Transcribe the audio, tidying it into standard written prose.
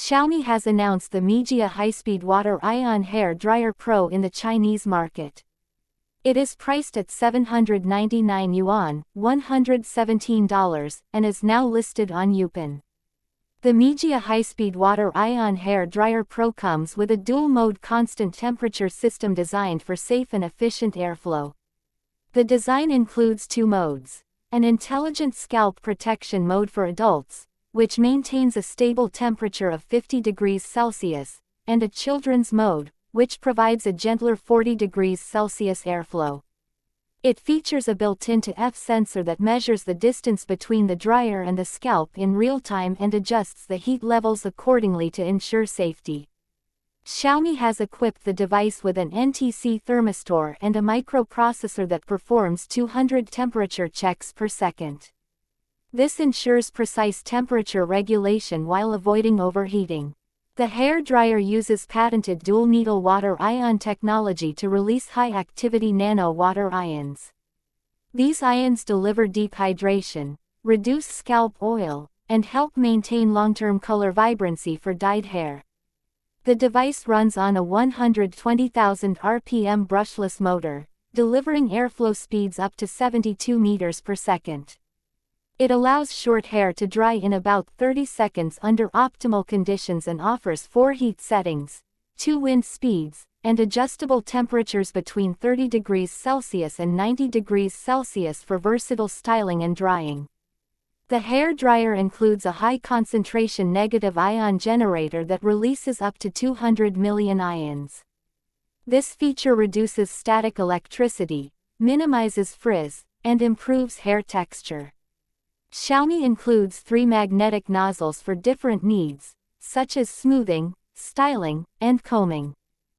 Xiaomi has announced the Mijia high-speed water ion hair dryer Pro in the Chinese market. It is priced at 799 yuan, $117, and is now listed on Youpin. The Mijia high-speed water ion hair dryer Pro comes with a dual-mode constant temperature system designed for safe and efficient airflow. The design includes two modes: an intelligent scalp protection mode for adults, which maintains a stable temperature of 50 degrees Celsius, and a children's mode, which provides a gentler 40 degrees Celsius airflow. It features a built-in TF sensor that measures the distance between the dryer and the scalp in real time and adjusts the heat levels accordingly to ensure safety. Xiaomi has equipped the device with an NTC thermistor and a microprocessor that performs 200 temperature checks per second. This ensures precise temperature regulation while avoiding overheating. The hair dryer uses patented dual-needle water ion technology to release high-activity nano water ions. These ions deliver deep hydration, reduce scalp oil, and help maintain long-term color vibrancy for dyed hair. The device runs on a 120,000 RPM brushless motor, delivering airflow speeds up to 72 meters per second. It allows short hair to dry in about 30 seconds under optimal conditions and offers 4 heat settings, 2 wind speeds, and adjustable temperatures between 30 degrees Celsius and 90 degrees Celsius for versatile styling and drying. The hair dryer includes a high-concentration negative ion generator that releases up to 200 million ions. This feature reduces static electricity, minimizes frizz, and improves hair texture. Xiaomi includes 3 magnetic nozzles for different needs, such as smoothing, styling, and combing.